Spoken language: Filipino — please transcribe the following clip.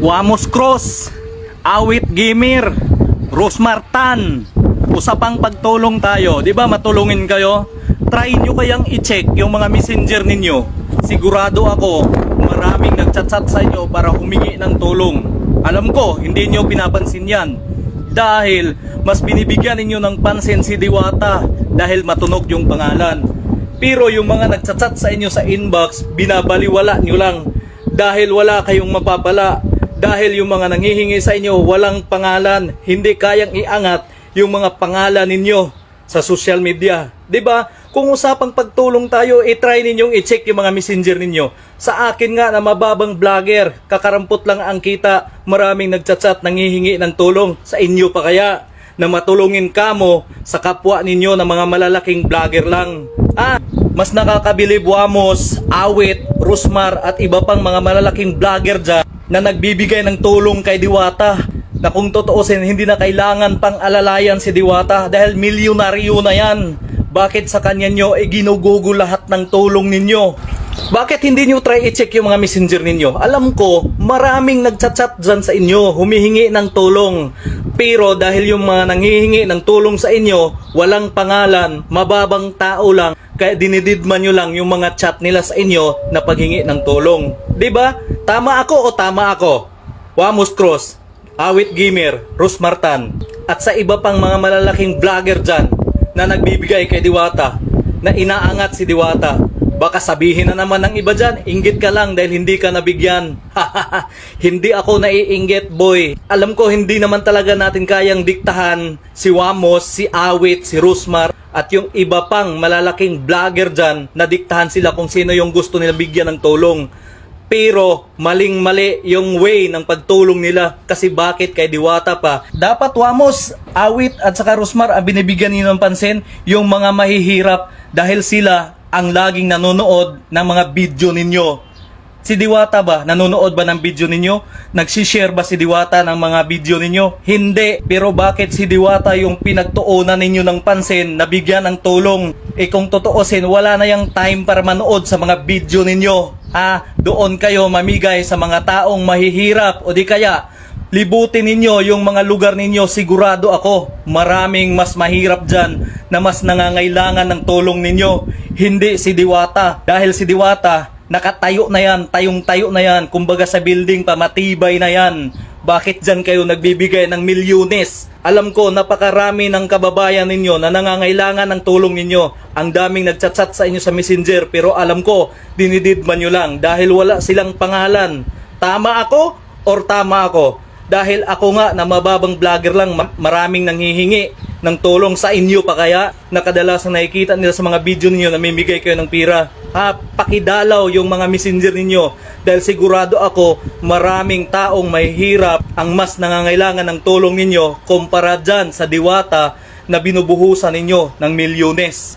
Wamos Cross, Awit Gamer, Rosmar Tan, usapang pagtulong tayo. Di ba matulungin kayo? Try nyo kayang i-check yung mga messenger ninyo. Sigurado ako, maraming nagchat-chat sa inyo para humingi ng tulong. Alam ko, hindi nyo pinapansin yan. Dahil mas binibigyan ninyo ng pansin si Diwata dahil matunog yung pangalan. Pero yung mga nagchat-chat sa inyo sa inbox, binabaliwala nyo lang. Dahil wala kayong mapapala. Dahil yung mga nanghihingi sa inyo walang pangalan, hindi kayang iangat yung mga pangalan ninyo sa social media. 'Di ba? Kung usapang pagtulong tayo, i-try ninyong i-check yung mga messenger ninyo. Sa akin nga na mababang vlogger, kakarampot lang ang kita, maraming nagchat-chat nanghihingi ng tulong. Sa inyo pa kaya na matulungin kamo sa kapwa ninyo na mga malalaking vlogger lang. Mas nakakabilib Wamos, Awit, Rosmar at iba pang mga malalaking vlogger dyan na nagbibigay ng tulong kay Diwata, na kung totoosin hindi na kailangan pang alalayan si Diwata dahil milyonaryo na yan. Bakit sa kanya nyo ginugugo lahat ng tulong ninyo? Bakit hindi nyo try i-check yung mga messenger ninyo? Alam ko, maraming nagchat-chat dyan sa inyo, humihingi ng tulong. Pero dahil yung mga nanghihingi ng tulong sa inyo, walang pangalan, mababang tao lang, kaya dinididman nyo lang yung mga chat nila sa inyo na paghingi ng tulong. 'Di ba? Tama ako o tama ako? Wamos Cross, Awit Gamer, Rosmar Tan, at sa iba pang mga malalaking vlogger dyan na nagbibigay kay Diwata, na inaangat si Diwata. Baka sabihin na naman ng iba dyan, inggit ka lang dahil hindi ka nabigyan. Hindi ako naiinggit, boy. Alam ko hindi naman talaga natin kayang diktahan si Wamos, si Awit, si Rosmar, at yung iba pang malalaking vlogger dyan na diktahan sila kung sino yung gusto nila bigyan ng tulong. Pero maling-mali yung way ng pagtulong nila. Kasi bakit kay Diwata pa? Dapat Wamos, Awit at saka Rosmar ang binibigyan niyo ng pansin yung mga mahihirap dahil sila ang laging nanonood ng mga video ninyo. Si Diwata ba? Nanonood ba ng video ninyo? Nagsishare ba si Diwata ng mga video ninyo? Hindi. Pero bakit si Diwata yung pinagtuunan ninyo ng pansin na bigyan ng tulong? Kung totoosin, wala na yung time para manood sa mga video ninyo. Doon kayo mamigay sa mga taong mahihirap o di kaya libutin ninyo yung mga lugar ninyo. Sigurado ako, maraming mas mahirap dyan na mas nangangailangan ng tulong ninyo. Hindi si Diwata. Dahil si Diwata, nakatayo na yan, tayong-tayo na yan. Kumbaga sa building pa, matibay na yan. Bakit dyan kayo nagbibigay ng milyones? Alam ko, napakarami ng kababayan ninyo na nangangailangan ng tulong ninyo. Ang daming nagchat-chat sa inyo sa messenger, pero alam ko, dinididman nyo lang dahil wala silang pangalan. Tama ako or tama ako? Dahil ako nga na mababang vlogger lang, maraming nanghihingi ng tulong sa inyo pa kaya na kadalasang nakikita nila sa mga video ninyo na namimigay kayo ng pira. Pakidalaw yung mga messenger ninyo dahil sigurado ako maraming taong mahihirap ang mas nangangailangan ng tulong ninyo kumpara dyan sa Diwata na binubuhusan ninyo ng milyones.